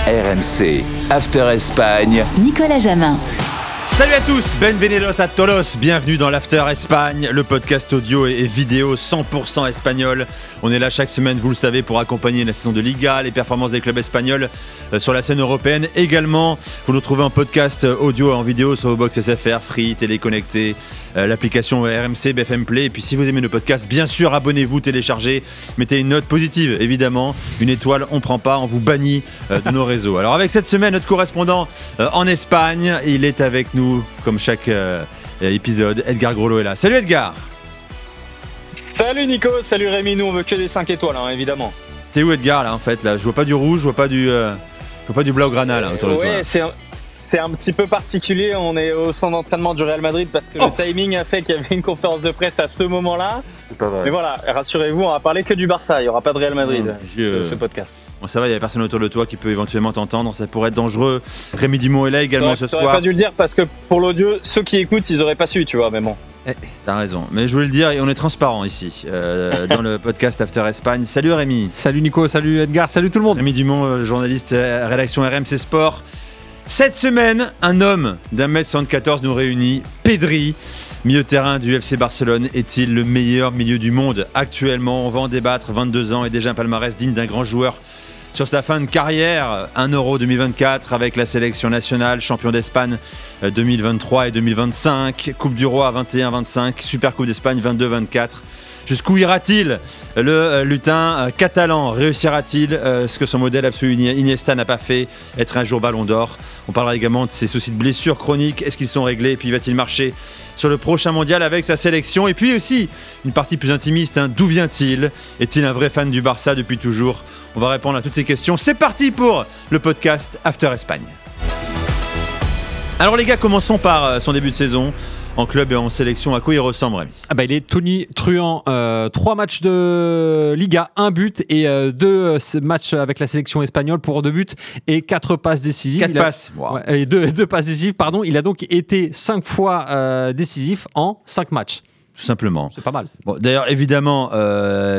RMC, After Espagne, Nicolas Jamin. Salut à tous, bienvenidos a todos, bienvenue dans l'After Espagne, le podcast audio et vidéo 100% espagnol. On est là chaque semaine, vous le savez, pour accompagner la saison de Liga, les performances des clubs espagnols sur la scène européenne. Également, vous nous trouvez en podcast audio et en vidéo sur vos box SFR, Free, Téléconnecté, l'application RMC, BFM Play. Et puis si vous aimez nos podcasts, bien sûr, abonnez-vous, téléchargez, mettez une note positive, évidemment. Une étoile, on prend pas, on vous bannit de nos réseaux. Alors avec cette semaine, notre correspondant en Espagne, il est avec nous, comme chaque épisode. Edgar Grollo est là. Salut Edgar. Salut Nico, salut Rémi, nous on veut que des 5 étoiles, hein, évidemment. T'es où Edgar là en fait là? Je vois pas du rouge, je vois pas du blaugrana là autour de toi. Ouais, c'est un petit peu particulier, on est au centre d'entraînement du Real Madrid parce que le timing a fait qu'il y avait une conférence de presse à ce moment-là. C'est pas vrai. Mais voilà, rassurez-vous, on va parler que du Barça, il n'y aura pas de Real Madrid ce podcast. Bon, ça va, il y a personne autour de toi qui peut éventuellement t'entendre, ça pourrait être dangereux. Rémi Dumont est là également ce soir. T'aurais pas dû le dire parce que pour l'audio, ceux qui écoutent, ils auraient pas su, tu vois, mais bon. T'as raison, mais je voulais le dire, et on est transparent ici, dans le podcast After Espagne. Salut Rémi. Salut Nico, salut Edgar, salut tout le monde. Rémi Dumont, journaliste rédaction RMC Sport. Cette semaine, un homme d'1m74 nous réunit, Pedri, milieu de terrain du FC Barcelone. Est-il le meilleur milieu du monde actuellement? On va en débattre, 22 ans et déjà un palmarès digne d'un grand joueur. Sur sa fin de carrière, 1 Euro 2024 avec la sélection nationale, champion d'Espagne 2023 et 2025, Coupe du Roi 21-25, Super Coupe d'Espagne 22-24. Jusqu'où ira-t-il le lutin catalan? Réussira-t-il ce que son modèle absolu Iniesta n'a pas fait, être un jour Ballon d'Or? On parlera également de ses soucis de blessures chroniques, est-ce qu'ils sont réglés? Et puis va-t-il marcher sur le prochain mondial avec sa sélection? Et puis aussi, une partie plus intimiste, d'où vient-il? Est-il un vrai fan du Barça depuis toujours? On va répondre à toutes ces questions. C'est parti pour le podcast After Espagne. Alors les gars, commençons par son début de saison. En club et en sélection, à quoi il ressemble, Rémi? Il est tonitruant. 3 matchs de Liga, 1 but et 2 matchs avec la sélection espagnole pour 2 buts et 4 passes décisives. 4 passes. Wow. Et 2 passes décisives, pardon. Il a donc été 5 fois décisif en 5 matchs. Tout simplement. C'est pas mal. Bon, d'ailleurs, évidemment,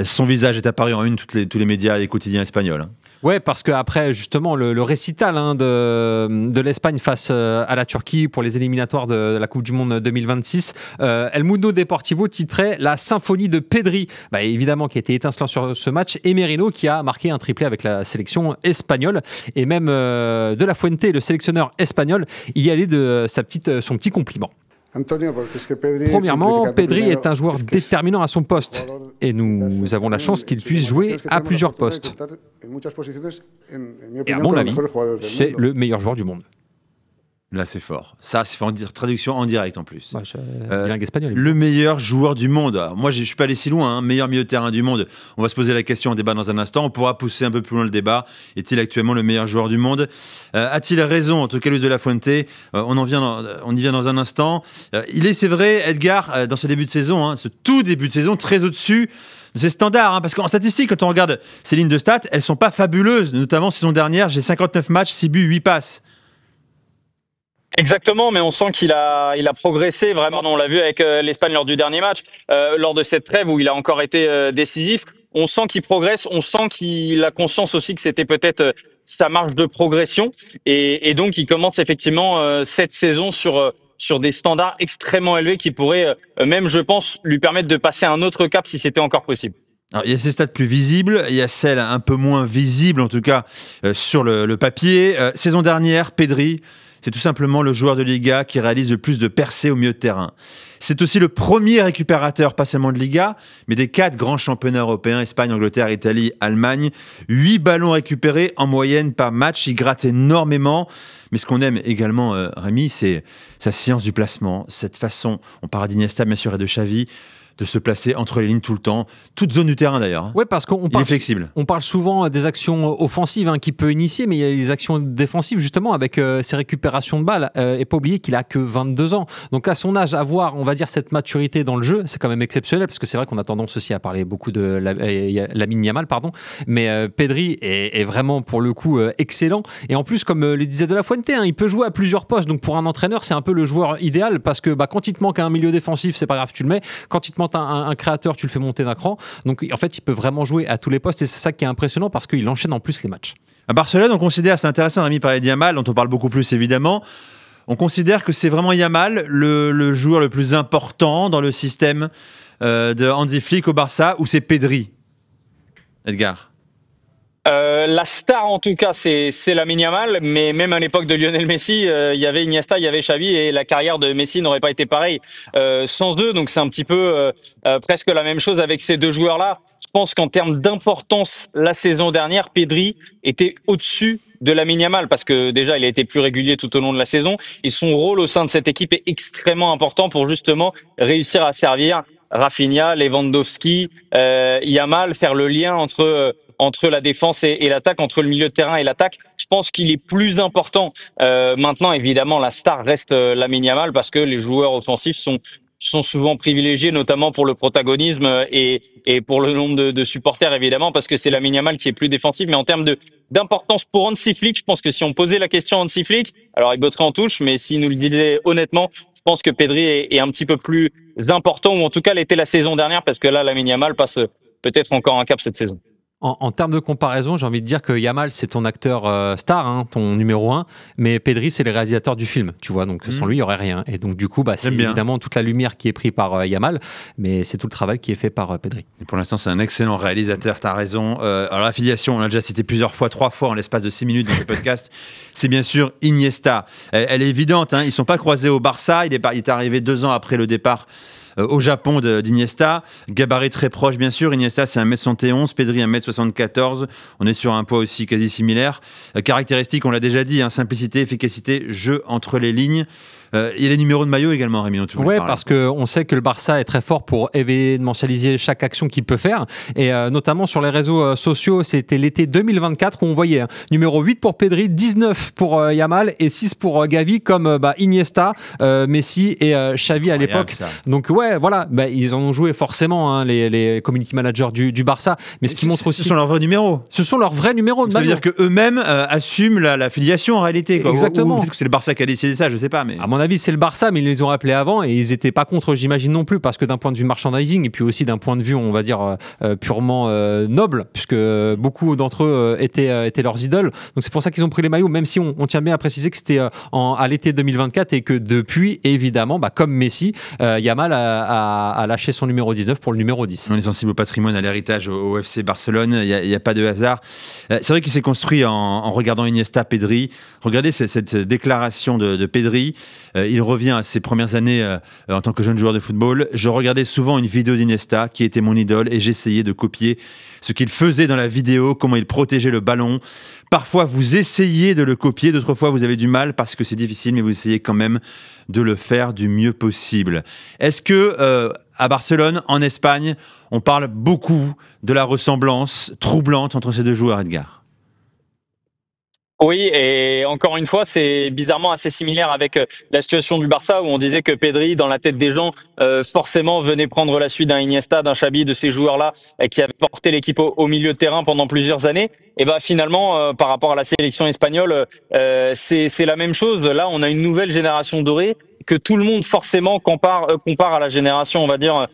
son visage est apparu en une tous les médias et quotidiens espagnols. Ouais, parce qu'après, justement, le récital de l'Espagne face à la Turquie pour les éliminatoires de la Coupe du Monde 2026, El Mundo Deportivo titrait la symphonie de Pedri, évidemment, qui a été étincelant sur ce match, et Merino qui a marqué un triplé avec la sélection espagnole, et même De La Fuente, le sélectionneur espagnol, y allait de son petit compliment. Premièrement, Pedri est un joueur déterminant à son poste et nous avons la chance qu'il puisse jouer à plusieurs postes. Et à mon avis, c'est le meilleur joueur du monde. Là, c'est fort. Ça, c'est fait en traduction en direct en plus. Bilingue espagnol. Le meilleur joueur du monde. Alors, moi, je ne suis pas allé si loin. Meilleur milieu de terrain du monde. On va se poser la question en débat dans un instant. On pourra pousser un peu plus loin le débat. Est-il actuellement le meilleur joueur du monde? A-t-il raison, en tout cas, Luis de la Fuente? On y vient dans un instant. Il est, c'est vrai, Edgar, dans ce début de saison, ce tout début de saison, très au-dessus de ses standards. Parce qu'en statistique, quand on regarde ses lignes de stats, elles ne sont pas fabuleuses. Notamment, saison dernière, j'ai 59 matchs, 6 buts, 8 passes. Exactement, mais on sent qu'il a progressé vraiment. On l'a vu avec l'Espagne lors du dernier match, lors de cette trêve où il a encore été décisif. On sent qu'il progresse, on sent qu'il a conscience aussi que c'était peut-être sa marge de progression, et donc il commence effectivement cette saison sur des standards extrêmement élevés qui pourraient même, je pense, lui permettre de passer un autre cap si c'était encore possible. Alors, il y a ces stats plus visibles, il y a celles un peu moins visibles, en tout cas sur le papier. Saison dernière, Pedri, c'est tout simplement le joueur de Liga qui réalise le plus de percées au milieu de terrain. C'est aussi le premier récupérateur, pas seulement de Liga, mais des 4 grands championnats européens, Espagne, Angleterre, Italie, Allemagne. 8 ballons récupérés en moyenne par match, il gratte énormément. Mais ce qu'on aime également, Rémi, c'est sa science du placement, cette façon, on parle d'Iniesta bien sûr et de Xavi, de se placer entre les lignes tout le temps, toute zone du terrain d'ailleurs. Ouais, parce qu'on parle, est flexible. On parle souvent des actions offensives qu'il peut initier, mais il y a les actions défensives justement avec ses récupérations de balles. Et pas oublier qu'il a que 22 ans. Donc à son âge, avoir, on va dire, cette maturité dans le jeu, c'est quand même exceptionnel, parce que c'est vrai qu'on a tendance aussi à parler beaucoup de Lamine Yamal, mais Pedri est vraiment pour le coup excellent. Et en plus, comme le disait De La Fuente, il peut jouer à plusieurs postes. Donc pour un entraîneur, c'est un peu le joueur idéal, parce que quand il te manque un milieu défensif, c'est pas grave, tu le mets. Quand il te quand tu as un créateur, tu le fais monter d'un cran. Donc en fait, il peut vraiment jouer à tous les postes et c'est ça qui est impressionnant parce qu'il enchaîne en plus les matchs. À Barcelone, on considère, c'est intéressant, Rémi parlait de Yamal, dont on parle beaucoup plus évidemment. On considère que c'est vraiment Yamal le joueur le plus important dans le système de Hansi Flick au Barça, ou c'est Pedri, Edgar? La star en tout cas c'est Lamine Yamal, mais même à l'époque de Lionel Messi, il y avait Iniesta, il y avait Xavi, et la carrière de Messi n'aurait pas été pareille sans eux. Donc c'est un petit peu presque la même chose avec ces deux joueurs-là. Je pense qu'en termes d'importance, la saison dernière, Pedri était au-dessus de Lamine Yamal parce que déjà il a été plus régulier tout au long de la saison et son rôle au sein de cette équipe est extrêmement important pour justement réussir à servir Rafinha, Lewandowski, Yamal, faire le lien entre la défense et l'attaque, entre le milieu de terrain et l'attaque. Je pense qu'il est plus important. Maintenant, évidemment, la star reste Lamine Yamal parce que les joueurs offensifs sont souvent privilégiés, notamment pour le protagonisme et pour le nombre de supporters, évidemment, parce que c'est Lamine Yamal qui est plus défensif. Mais en termes d'importance pour Hansi Flick, je pense que si on posait la question à Hansi Flick, alors il botterait en touche, mais s'il nous le disait honnêtement, je pense que Pedri est un petit peu plus important, ou en tout cas l'était la saison dernière, parce que là, Lamine Yamal passe peut-être encore un cap cette saison. En termes de comparaison, j'ai envie de dire que Yamal, c'est ton acteur star, hein, ton numéro 1, mais Pedri, c'est le réalisateur du film, tu vois, donc sans lui, il n'y aurait rien. Et donc, du coup, c'est évidemment toute la lumière qui est prise par Yamal, mais c'est tout le travail qui est fait par Pedri. Et pour l'instant, c'est un excellent réalisateur, tu as raison. Alors, l'affiliation, on l'a déjà cité plusieurs fois, 3 fois en l'espace de 6 minutes dans le podcast, c'est bien sûr Iniesta. Elle est évidente, hein, ils ne sont pas croisés au Barça, il est arrivé 2 ans après le départ au Japon d'Iniesta, gabarit très proche bien sûr. Iniesta c'est 1m71, Pedri 1m74, on est sur un poids aussi quasi similaire. Caractéristiques, on l'a déjà dit, hein, simplicité, efficacité, jeu entre les lignes. Il y a les numéros de maillot également, Rémi. Oui, parce qu'on sait que le Barça est très fort pour événementialiser chaque action qu'il peut faire. Et notamment sur les réseaux sociaux, c'était l'été 2024 où on voyait numéro 8 pour Pedri, 19 pour Yamal et 6 pour Gavi, comme Iniesta, Messi et Xavi à l'époque. Ça. Donc ouais, voilà, ils en ont joué forcément, hein, les community managers du Barça. Mais ce qui montre aussi... Ce sont leurs vrais numéros. Ce sont leurs vrais numéros. Ça veut dire qu'eux-mêmes assument la filiation en réalité. Quoi. Exactement. Ou peut-être que c'est le Barça qui a décidé ça, je sais pas. Mais... À mon avis, c'est le Barça, mais ils les ont appelés avant et ils n'étaient pas contre, j'imagine non plus, parce que d'un point de vue merchandising et puis aussi d'un point de vue, on va dire, purement noble, puisque beaucoup d'entre eux étaient leurs idoles. Donc c'est pour ça qu'ils ont pris les maillots, même si on tient bien à préciser que c'était à l'été 2024 et que depuis, évidemment, comme Messi, Yamal a lâché son numéro 19 pour le numéro 10. On est sensible au patrimoine, à l'héritage au FC Barcelone, il n'y a pas de hasard. C'est vrai qu'il s'est construit en regardant Iniesta, Pedri. Regardez cette déclaration de Pedri. Il revient à ses premières années en tant que jeune joueur de football. Je regardais souvent une vidéo d'Iniesta qui était mon idole et j'essayais de copier ce qu'il faisait dans la vidéo, comment il protégeait le ballon. Parfois, vous essayez de le copier, d'autres fois, vous avez du mal parce que c'est difficile, mais vous essayez quand même de le faire du mieux possible. Est-ce que à Barcelone, en Espagne, on parle beaucoup de la ressemblance troublante entre ces deux joueurs, Edgar ? Oui, et encore une fois, c'est bizarrement assez similaire avec la situation du Barça où on disait que Pedri, dans la tête des gens, forcément venait prendre la suite d'un Iniesta, d'un Xavi, de ces joueurs-là qui avaient porté l'équipe au milieu de terrain pendant plusieurs années. Et finalement, par rapport à la sélection espagnole, c'est la même chose. Là, on a une nouvelle génération dorée que tout le monde forcément compare à la génération, on va dire,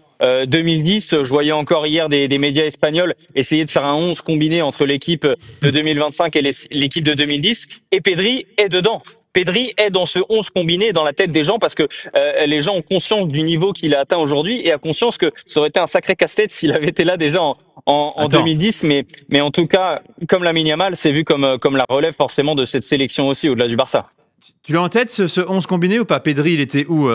2010. Je voyais encore hier des médias espagnols essayer de faire un 11 combiné entre l'équipe de 2025 et l'équipe de 2010. Et Pedri est dedans. Pedri est dans ce 11 combiné dans la tête des gens parce que les gens ont conscience du niveau qu'il a atteint aujourd'hui et a conscience que ça aurait été un sacré casse-tête s'il avait été là déjà en 2010. Mais en tout cas, comme Lamine Yamal, c'est vu comme la relève forcément de cette sélection aussi au-delà du Barça. Tu l'as en tête, ce 11 combiné ou pas? Pedri, il était où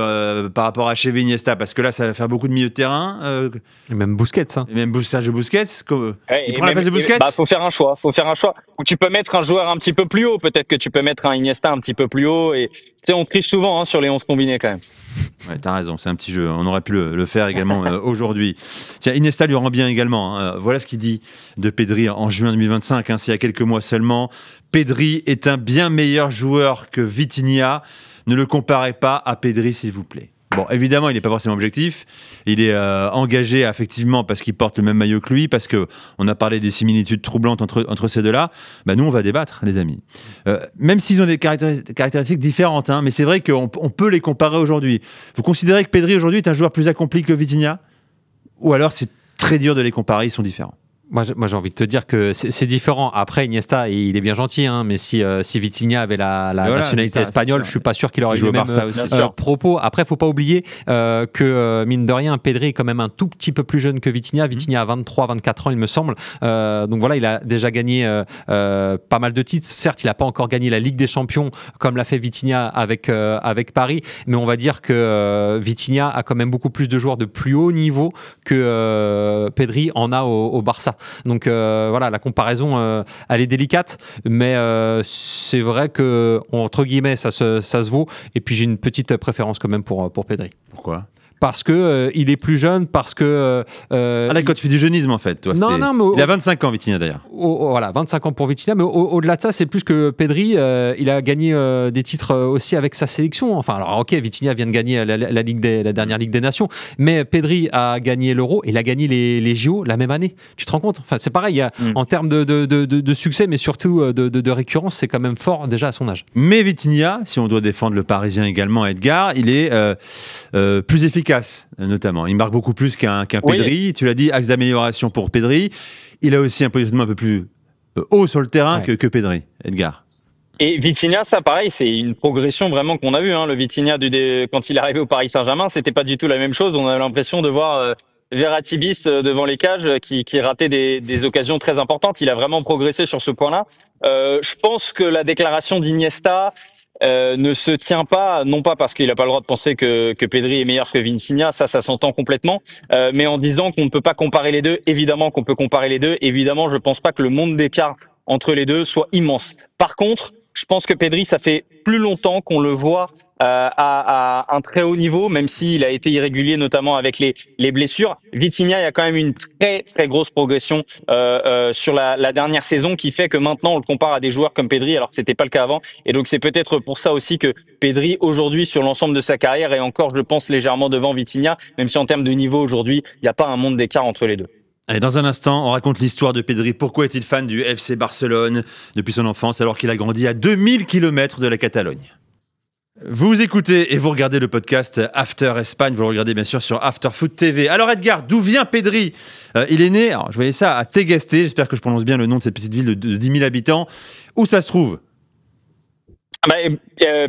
par rapport à Xavi, Iniesta? Parce que là, ça va faire beaucoup de milieu de terrain. Et même Busquets. Hein. Et même Sergio Busquets. Il prend la place de Busquets. Faut faire un choix. Ou tu peux mettre un joueur un petit peu plus haut. Peut-être que tu peux mettre un Iniesta un petit peu plus haut. Et on triche souvent sur les 11 combinés quand même. Ouais, t'as raison, c'est un petit jeu. On aurait pu le faire également aujourd'hui. Tiens, Iniesta lui rend bien également. Hein. Voilà ce qu'il dit de Pedri en juin 2025. Hein, c'est il y a quelques mois seulement. Pedri est un bien meilleur joueur que Vitinha. Ne le comparez pas à Pedri, s'il vous plaît. Bon, évidemment, il n'est pas forcément objectif. Il est engagé, effectivement, parce qu'il porte le même maillot que lui, parce qu'on a parlé des similitudes troublantes entre ces deux-là. Nous, on va débattre, les amis. Même s'ils ont des caractéristiques différentes, hein, mais c'est vrai qu'on peut les comparer aujourd'hui. Vous considérez que Pedri, aujourd'hui, est un joueur plus accompli que Vitinha ? ou alors c'est très dur de les comparer, ils sont différents? Moi, j'ai envie de te dire que c'est différent. Après, Iniesta, il est bien gentil, hein, mais si Vitinha avait la nationalité espagnole, je suis pas sûr qu'il aurait eu le même propos. Après, faut pas oublier que, mine de rien, Pedri est quand même un tout petit peu plus jeune que Vitinha. Vitinha a 23-24 ans, il me semble. Donc voilà, il a déjà gagné pas mal de titres. Certes, il n'a pas encore gagné la Ligue des Champions comme l'a fait Vitinha avec Paris, mais on va dire que Vitinha a quand même beaucoup plus de joueurs de plus haut niveau que Pedri en a au Barça. Donc voilà, la comparaison elle est délicate, mais c'est vrai que entre guillemets ça se vaut. Et puis j'ai une petite préférence quand même pour Pedri. Pourquoi? Parce que il est plus jeune, parce que... là, quand tu fais du jeunisme, en fait. Toi, non, mais il a 25 ans, Vitinha, d'ailleurs. Voilà, 25 ans pour Vitinha, mais au-delà de ça, c'est plus que Pedri, il a gagné des titres aussi avec sa sélection. Enfin, alors, ok, Vitinha vient de gagner la dernière Ligue des Nations, mais Pedri a gagné l'Euro, et il a gagné les JO la même année. Tu te rends compte? Enfin, c'est pareil, en termes de succès, mais surtout de récurrence, c'est quand même fort déjà à son âge. Mais Vitinha, si on doit défendre le Parisien également, Edgar, il est plus efficace, notamment. Il marque beaucoup plus qu'un Pedri. Tu l'as dit, axe d'amélioration pour Pedri. Il a aussi un positionnement un peu plus haut sur le terrain que Pedri, Edgar. Et Vitinha, ça pareil, c'est une progression vraiment qu'on a vu. Le Vitinha, quand il est arrivé au Paris Saint-Germain, c'était pas du tout la même chose. On avait l'impression de voir Verratti bis devant les cages qui ratait des occasions très importantes. Il a vraiment progressé sur ce point-là. Je pense que la déclaration d'Iniesta ne se tient pas, non pas parce qu'il n'a pas le droit de penser que Pedri est meilleur que Vitinha, ça s'entend complètement, mais en disant qu'on ne peut pas comparer les deux. Évidemment qu'on peut comparer les deux. Évidemment, je pense pas que le monde d'écart entre les deux soit immense. Par contre, je pense que Pedri, ça fait plus longtemps qu'on le voit à un très haut niveau, même s'il a été irrégulier, notamment avec les blessures. Vitinha, il y a quand même une très très grosse progression sur la dernière saison qui fait que maintenant on le compare à des joueurs comme Pedri, alors que c'était pas le cas avant. Et donc c'est peut-être pour ça aussi que Pedri aujourd'hui sur l'ensemble de sa carrière est encore, je pense, légèrement devant Vitinha, même si en termes de niveau aujourd'hui, il n'y a pas un monde d'écart entre les deux. Allez, dans un instant, on raconte l'histoire de Pedri. Pourquoi est-il fan du FC Barcelone depuis son enfance alors qu'il a grandi à 2000 km de la Catalogne? Vous écoutez et vous regardez le podcast After Espagne. Vous le regardez bien sûr sur After Foot TV. Alors Edgar, d'où vient Pedri? Il est né, alors, je voyais ça à Tegueste. J'espère que je prononce bien le nom de cette petite ville de 10 000 habitants. Où ça se trouve?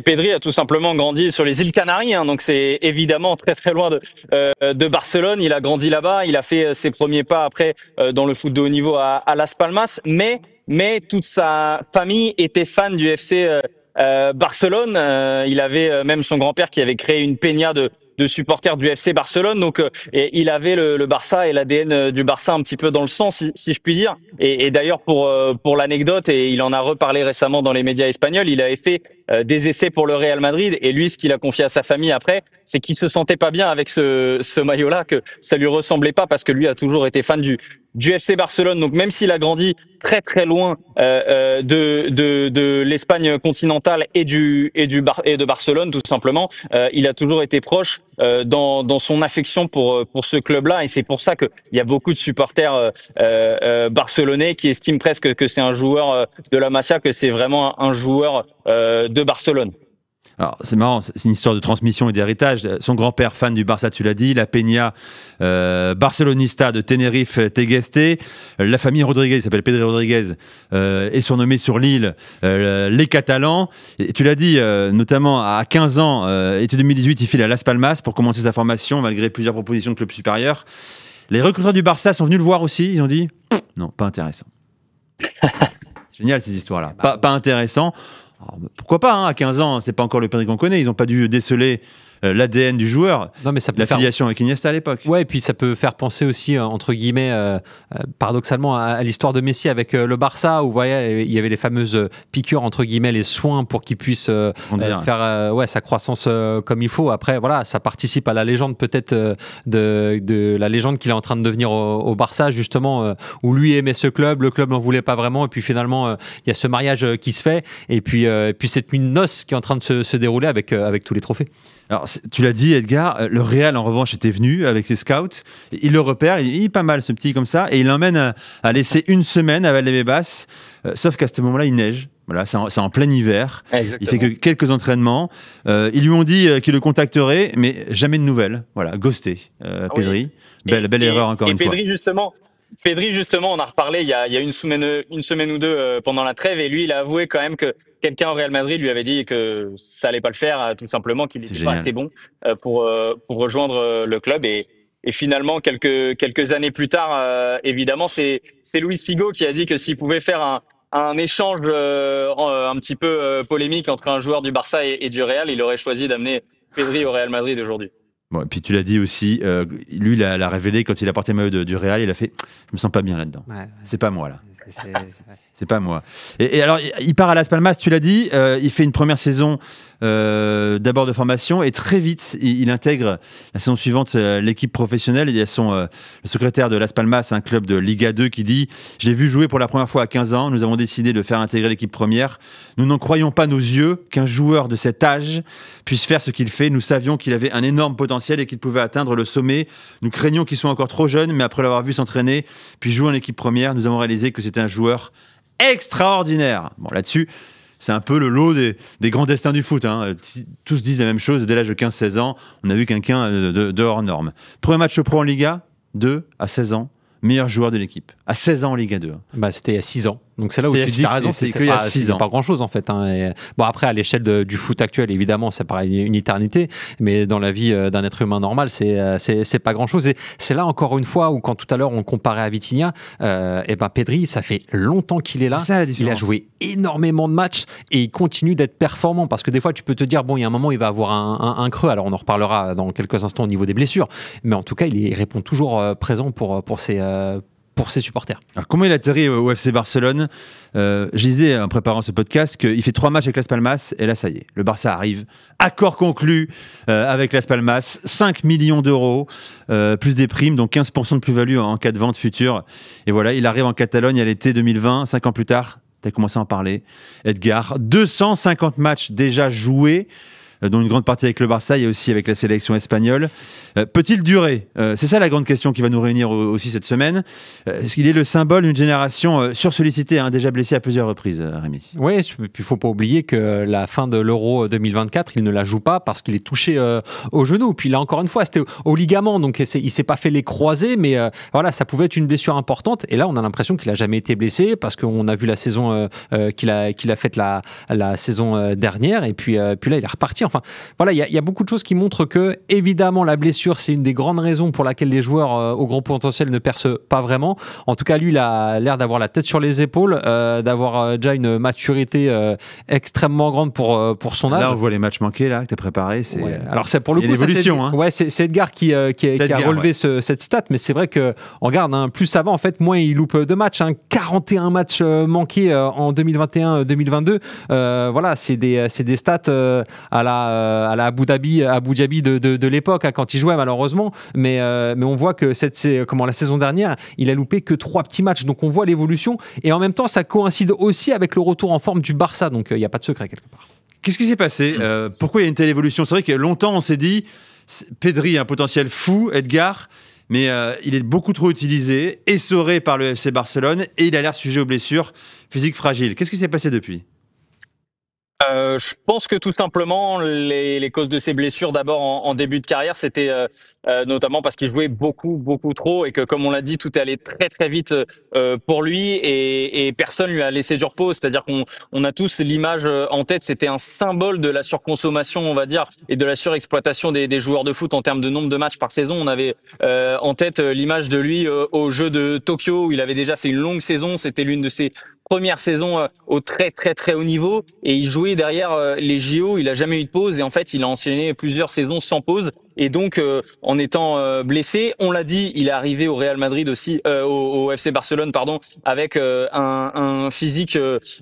Pedri a tout simplement grandi sur les îles Canaries, donc c'est évidemment très très loin de Barcelone. Il a grandi là-bas, il a fait ses premiers pas après dans le foot de haut niveau à Las Palmas, mais toute sa famille était fan du FC Barcelone. Il avait même son grand-père qui avait créé une peña de supporters du FC Barcelone, donc et il avait le Barça et l'ADN du Barça un petit peu dans le sang, si je puis dire. Et d'ailleurs pour l'anecdote, et il en a reparlé récemment dans les médias espagnols, il avait fait des essais pour le Real Madrid, et lui, ce qu'il a confié à sa famille après, c'est qu'il se sentait pas bien avec ce maillot-là, que ça lui ressemblait pas, parce que lui a toujours été fan du FC Barcelone. Donc même s'il a grandi très très loin de l'Espagne continentale et de Barcelone tout simplement, il a toujours été proche dans son affection pour ce club-là, et c'est pour ça que il y a beaucoup de supporters barcelonais qui estiment presque que c'est un joueur de la Masia, que c'est vraiment un joueur de Barcelone. Alors, c'est marrant, c'est une histoire de transmission et d'héritage. Son grand-père, fan du Barça, tu l'as dit, la Peña Barcelonista de Tenerife, Tegueste. La famille Rodriguez, il s'appelle Pedri Rodriguez, est surnommée sur l'île les Catalans. Et tu l'as dit, notamment à 15 ans, été 2018, il file à Las Palmas pour commencer sa formation, malgré plusieurs propositions de clubs supérieurs. Les recruteurs du Barça sont venus le voir aussi, ils ont dit « Non, pas intéressant ». Génial ces histoires-là, pas intéressant. Alors, pourquoi pas, à 15 ans, c'est pas encore le Pedri qu'on connaît, ils n'ont pas dû déceler l'ADN du joueur, non, mais ça peut l'affiliation avec Iniesta à l'époque. Ouais, et puis ça peut faire penser aussi, entre guillemets, paradoxalement, à l'histoire de Messi avec le Barça, où il y avait les fameuses piqûres, entre guillemets, les soins pour qu'il puisse faire sa croissance comme il faut. Après, voilà, ça participe à la légende peut-être de la légende qu'il est en train de devenir au Barça, justement, où lui aimait ce club, le club n'en voulait pas vraiment, et puis finalement, il y a ce mariage qui se fait, et puis cette nuit de noces qui est en train de se dérouler avec tous les trophées. Alors, tu l'as dit, Edgar, le Real, en revanche, était venu avec ses scouts. Il le repère, il est pas mal, ce petit comme ça, et il l'emmène à laisser une semaine à Valdebebas. Sauf qu'à ce moment-là, il neige. Voilà, c'est en plein hiver. Exactement. Il fait que quelques entraînements. Ils lui ont dit qu'ils le contacteraient, mais jamais de nouvelles. Voilà, ghosté. Pedri, belle erreur encore une fois. Pedri, justement, on a reparlé il y a une semaine ou deux pendant la trêve, et lui, il a avoué quand même que quelqu'un au Real Madrid lui avait dit que ça allait pas le faire, tout simplement, qu'il n'était pas assez bon pour rejoindre le club. Et finalement, quelques années plus tard, évidemment, c'est Luis Figo qui a dit que s'il pouvait faire un échange un petit peu polémique entre un joueur du Barça et du Real, il aurait choisi d'amener Pedri au Real Madrid aujourd'hui. Bon, et puis tu l'as dit aussi, lui, il l'a révélé quand il a porté le maillot du Real, il a fait « je me sens pas bien là-dedans, c'est pas moi là ». C'est pas moi. Et alors, il part à Las Palmas, tu l'as dit, il fait une première saison d'abord de formation et très vite, il intègre la saison suivante l'équipe professionnelle. Il y a le secrétaire de Las Palmas, un club de Liga 2, qui dit « Je l'ai vu jouer pour la première fois à 15 ans, nous avons décidé de faire intégrer l'équipe première. Nous n'en croyons pas nos yeux qu'un joueur de cet âge puisse faire ce qu'il fait. Nous savions qu'il avait un énorme potentiel et qu'il pouvait atteindre le sommet. Nous craignons qu'il soit encore trop jeune, mais après l'avoir vu s'entraîner puis jouer en équipe première, nous avons réalisé que c'était un joueur extraordinaire. » Bon, là-dessus, c'est un peu le lot des grands destins du foot. Hein. Tous disent la même chose dès l'âge de 15-16 ans. On a vu quelqu'un de hors norme. Premier match pro en Liga, 2 à 16 ans. Meilleur joueur de l'équipe. À 16 ans en Liga 2. Bah, c'était il y a 6 ans. Donc c'est là où tu dis, t'as raison, c'est pas grand-chose en fait. Hein. Et, bon, après, à l'échelle du foot actuel, évidemment, ça paraît une éternité, mais dans la vie d'un être humain normal, c'est pas grand-chose. Et c'est là, encore une fois, où quand tout à l'heure, on comparait à Vitinha, et ben Pedri, ça fait longtemps qu'il est là. C'est ça, la différence. Il a joué énormément de matchs et il continue d'être performant, parce que des fois, tu peux te dire, bon, il y a un moment, il va avoir un creux. Alors, on en reparlera dans quelques instants au niveau des blessures, mais en tout cas, il répond toujours présent pour ses supporters. Alors, comment il atterrit au FC Barcelone ? Je disais en préparant ce podcast qu'il fait 3 matchs avec Las Palmas et là ça y est, le Barça arrive, accord conclu avec Las Palmas, 5 millions d'euros plus des primes, donc 15% de plus-value en cas de vente future, et voilà, il arrive en Catalogne à l'été 2020, 5 ans plus tard. Tu as commencé à en parler, Edgar, 250 matchs déjà joués, dont une grande partie avec le Barça, et aussi avec la sélection espagnole. Peut-il durer ? C'est ça la grande question qui va nous réunir aussi cette semaine. Est-ce qu'il est le symbole d'une génération sursollicitée, déjà blessée à plusieurs reprises, Rémi ? Oui, il ne faut pas oublier que la fin de l'Euro 2024, il ne la joue pas parce qu'il est touché au genou. Puis là, encore une fois, c'était au ligament, donc il ne s'est pas fait les croisés, mais voilà, ça pouvait être une blessure importante. Et là, on a l'impression qu'il n'a jamais été blessé, parce qu'on a vu la saison qu'il a faite la saison dernière, et puis là, il est reparti. Enfin, voilà, il y a beaucoup de choses qui montrent que, évidemment, la blessure, c'est une des grandes raisons pour laquelle les joueurs au gros potentiel ne percent pas vraiment. En tout cas, lui, il a l'air d'avoir la tête sur les épaules, d'avoir déjà une maturité extrêmement grande pour son âge. Là, on voit les matchs manqués là, que tu as préparés. Alors, c'est pour le coup, c'est Edgar qui a relevé cette stat, mais c'est vrai qu'on regarde, plus ça va, en fait, moins il loupe de matchs. 41 matchs manqués en 2021-2022. Voilà, c'est des stats à la Abu Dhabi de l'époque, quand il jouait, malheureusement, mais on voit que la saison dernière, il a loupé que 3 petits matchs, donc on voit l'évolution, et en même temps ça coïncide aussi avec le retour en forme du Barça, donc il n'y a pas de secret quelque part. Qu'est-ce qui s'est passé ? Pourquoi il y a une telle évolution ? C'est vrai que longtemps on s'est dit Pedri a un potentiel fou, Edgar, mais il est beaucoup trop utilisé, essoré par le FC Barcelone, et il a l'air sujet aux blessures, physique fragile. Qu'est-ce qui s'est passé depuis ? Je pense que tout simplement les causes de ses blessures, d'abord en début de carrière, c'était notamment parce qu'il jouait beaucoup trop, et que, comme on l'a dit, tout est allé très très vite pour lui, et personne lui a laissé du repos. C'est-à-dire qu'on a tous l'image en tête, c'était un symbole de la surconsommation, on va dire, et de la surexploitation des joueurs de foot en termes de nombre de matchs par saison. On avait en tête l'image de lui aux Jeux de Tokyo, où il avait déjà fait une longue saison. C'était l'une de ses première saison au très très très haut niveau, et il jouait derrière les JO, il a jamais eu de pause, et en fait il a enchaîné plusieurs saisons sans pause, et donc en étant blessé, on l'a dit, il est arrivé au Real Madrid aussi, au FC Barcelone pardon, avec un physique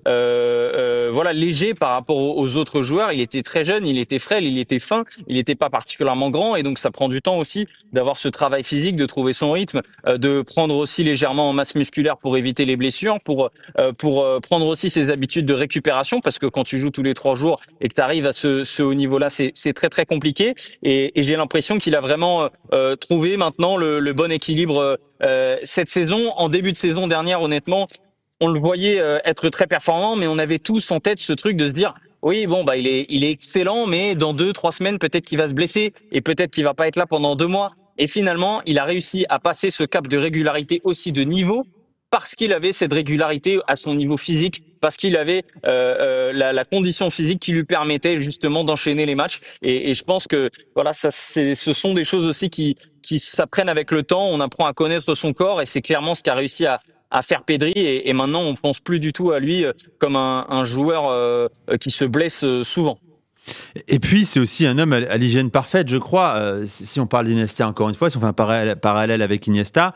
voilà, léger par rapport aux autres joueurs. Il était très jeune, il était frêle, il était fin, il n'était pas particulièrement grand, et donc ça prend du temps aussi d'avoir ce travail physique, de trouver son rythme, de prendre aussi légèrement en masse musculaire pour éviter les blessures, pour prendre aussi ses habitudes de récupération, parce que quand tu joues tous les 3 jours et que tu arrives à ce haut niveau-là, c'est très très compliqué, et j'ai l'impression qu'il a vraiment trouvé maintenant le bon équilibre cette saison. En début de saison dernière, honnêtement, on le voyait être très performant, mais on avait tous en tête ce truc de se dire oui, bon, bah, il est excellent, mais dans 2, 3 semaines, peut-être qu'il va se blesser et peut-être qu'il va pas être là pendant 2 mois. Et finalement, il a réussi à passer ce cap de régularité aussi de niveau parce qu'il avait cette régularité à son niveau physique, parce qu'il avait la condition physique qui lui permettait justement d'enchaîner les matchs. Et je pense que voilà, ce sont des choses aussi qui s'apprennent avec le temps. On apprend à connaître son corps et c'est clairement ce qu'a réussi à faire Pedri. Et maintenant, on pense plus du tout à lui comme un joueur qui se blesse souvent. Et puis, c'est aussi un homme à l'hygiène parfaite, je crois. Si on parle d'Iniesta encore une fois, si on fait un parallèle avec Iniesta,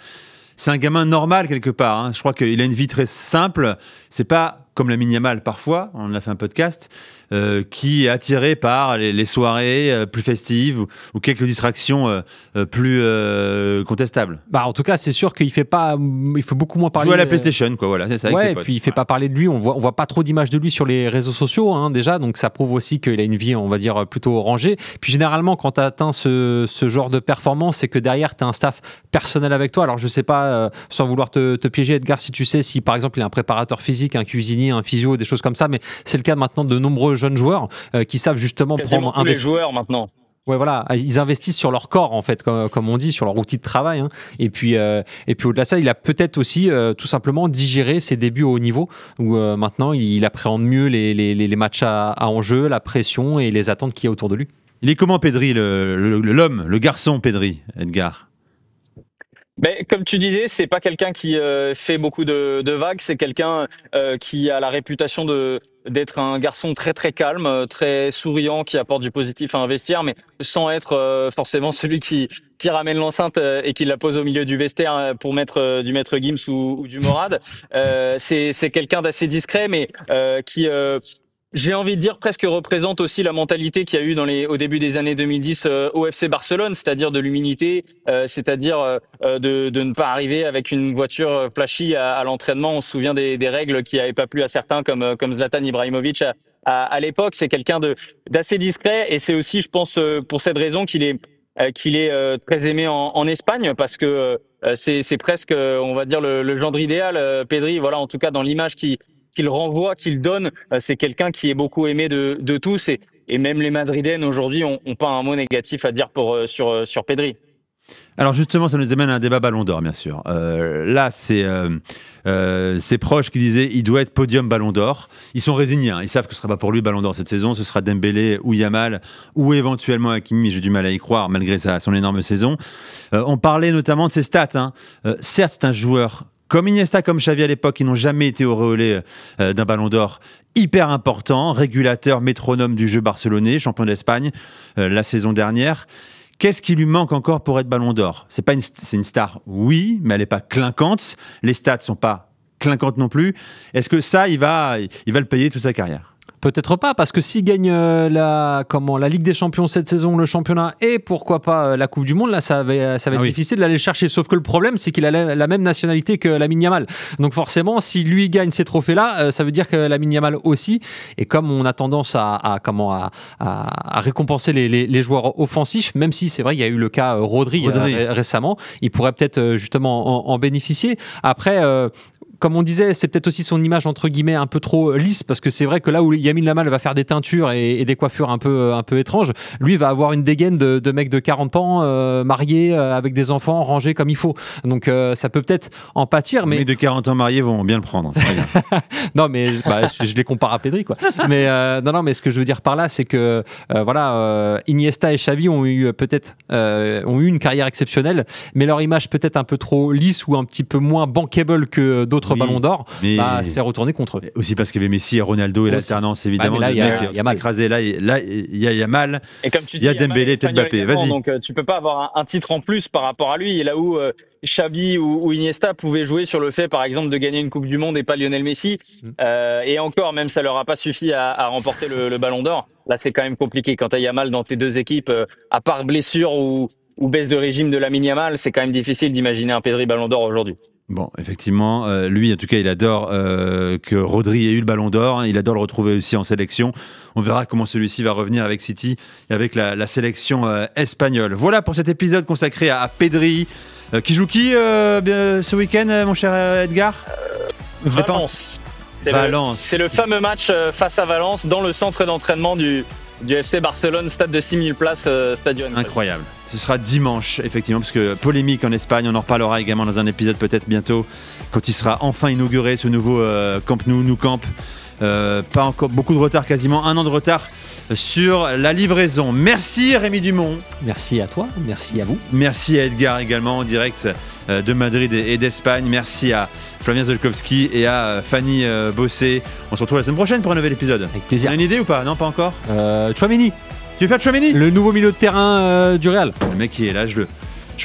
c'est un gamin normal quelque part. Hein. Je crois qu'il a une vie très simple. C'est pas comme Lamine Yamal parfois, on en a fait un podcast, qui est attiré par les soirées plus festives ou quelques distractions plus contestables. Bah, en tout cas, c'est sûr qu'il fait beaucoup moins parler. Jouer à la PlayStation, quoi. Voilà, c'est ça. Ouais, et puis il fait pas parler de lui. On voit pas trop d'images de lui sur les réseaux sociaux, hein, déjà. Donc ça prouve aussi qu'il a une vie, on va dire, plutôt rangée. Puis généralement, quand tu as atteint ce genre de performance, c'est que derrière, tu as un staff personnel avec toi. Alors je sais pas, sans vouloir te piéger, Edgar, si tu sais, si par exemple il y a un préparateur physique, un cuisinier, un physio, des choses comme ça, mais c'est le cas maintenant de nombreux jeunes joueurs qui savent justement quasiment prendre tous les joueurs maintenant. Ouais, voilà, ils investissent sur leur corps en fait, comme on dit, sur leur outil de travail. Hein. Et puis au-delà de ça, il a peut-être aussi tout simplement digéré ses débuts au haut niveau, où maintenant il appréhende mieux les matchs à enjeu, la pression et les attentes qu'il y a autour de lui. Il est comment Pedri, l'homme, le garçon Pedri, Edgar? Mais comme tu disais, c'est pas quelqu'un qui fait beaucoup de vagues, c'est quelqu'un qui a la réputation d'être un garçon très très calme, très souriant, qui apporte du positif à un vestiaire, mais sans être forcément celui qui ramène l'enceinte et qui la pose au milieu du vestiaire pour mettre du Maître Gims ou du Morad. C'est quelqu'un d'assez discret, mais qui j'ai envie de dire presque représente aussi la mentalité qu'il y a eu au début des années 2010 au FC Barcelone, c'est-à-dire de l'humilité, c'est-à-dire de ne pas arriver avec une voiture flashy à l'entraînement. On se souvient des règles qui n'avaient pas plu à certains comme Zlatan Ibrahimovic à l'époque. C'est quelqu'un d'assez discret et c'est aussi, je pense, pour cette raison qu'il est très aimé en Espagne parce que c'est presque, on va dire, le gendre idéal. Pedri, voilà, en tout cas dans l'image qu'il renvoie, qu'il donne, c'est quelqu'un qui est beaucoup aimé de tous et même les Madrilènes aujourd'hui ont pas un mot négatif à dire sur Pedri. Alors justement, ça nous amène à un débat Ballon d'Or, bien sûr. Là, c'est ses proches qui disaient il doit être podium Ballon d'Or. Ils sont résignés, hein. Ils savent que ce ne sera pas pour lui Ballon d'Or cette saison. Ce sera Dembélé ou Yamal ou éventuellement Hakimi, mais j'ai du mal à y croire malgré son énorme saison. On parlait notamment de ses stats. Hein. Certes, c'est un joueur comme Iniesta, comme Xavi à l'époque, qui n'ont jamais été auréolés d'un Ballon d'Or hyper important, régulateur, métronome du jeu barcelonais, champion d'Espagne la saison dernière. Qu'est-ce qui lui manque encore pour être Ballon d'Or ? C'est une star, oui, mais elle n'est pas clinquante. Les stats ne sont pas clinquantes non plus. Est-ce que ça, il va le payer toute sa carrière ? Peut-être pas, parce que s'il gagne la Ligue des Champions cette saison, le championnat et pourquoi pas la Coupe du Monde, là ça va être difficile d'aller le chercher. Sauf que le problème, c'est qu'il a la même nationalité que Lamine Yamal. Donc forcément, si lui gagne ces trophées-là, ça veut dire que Lamine Yamal aussi. Et comme on a tendance à récompenser les joueurs offensifs, même si c'est vrai, il y a eu le cas Rodri. Récemment, il pourrait peut-être justement en bénéficier. Après. Comme on disait, c'est peut-être aussi son image entre guillemets un peu trop lisse, parce que c'est vrai que là où Lamine Yamal va faire des teintures et des coiffures un peu étranges, lui va avoir une dégaine de mec de 40 ans, marié, avec des enfants, rangés comme il faut. Donc ça peut peut-être en pâtir. Mais les de 40 ans mariés vont bien le prendre. Non, mais je les compare à Pedri, quoi. Mais non, mais ce que je veux dire par là, c'est que Iniesta et Xavi ont eu une carrière exceptionnelle, mais leur image peut-être un peu trop lisse ou un petit peu moins bankable que d'autres Ballons d'Or, c'est retourné contre eux. Aussi parce qu'il y avait Messi et Ronaldo et l'alternance, évidemment. Là, il y a Yamal. Écrasé. Là, il y a Yamal. Et comme tu dis, il y a Dembélé, peut-être Mbappé. Vas-y. Donc, tu peux pas avoir un titre en plus par rapport à lui. Et là où Xavi ou Iniesta pouvaient jouer sur le fait, par exemple, de gagner une Coupe du Monde et pas Lionel Messi. Et encore, même ça leur a pas suffi à remporter le Ballon d'Or. Là, c'est quand même compliqué. Quand tu as Yamal dans tes deux équipes, à part blessure ou baisse de régime de Lamine Yamal, c'est quand même difficile d'imaginer un Pedri Ballon d'Or aujourd'hui. Bon, effectivement, lui, en tout cas, il adore que Rodri ait eu le Ballon d'Or. Il adore le retrouver aussi en sélection. On verra comment celui-ci va revenir avec City et avec la sélection espagnole. Voilà pour cet épisode consacré à Pedri. Qui joue ce week-end, mon cher Edgar ? Valence. C'est le fameux match face à Valence dans le centre d'entraînement du FC Barcelone, stade de 6000 places, Stadion. Incroyable. Ce sera dimanche, effectivement, parce que polémique en Espagne, on en reparlera également dans un épisode peut-être bientôt, quand il sera enfin inauguré ce nouveau Camp Nou Camp. Pas encore beaucoup de retard, quasiment 1 an de retard sur la livraison. Merci Rémi Dumont. Merci à toi, merci à vous. Merci à Edgar également en direct de Madrid et d'Espagne. Merci à Flavien Zolkowski et à Fanny Bossé. On se retrouve la semaine prochaine pour un nouvel épisode. Avec plaisir. On a une idée ou pas? Non, pas encore. Tchouaméni. Tu veux faire Tchouaméni? Le nouveau milieu de terrain du Real. Le mec qui est là, je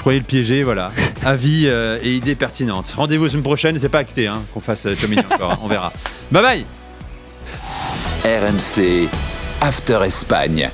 croyais le piéger, voilà. Avis et idées pertinentes. Rendez-vous la semaine prochaine, c'est pas acté qu'on fasse Tchouaméni encore, hein. On verra. Bye bye. RMC After Espagne.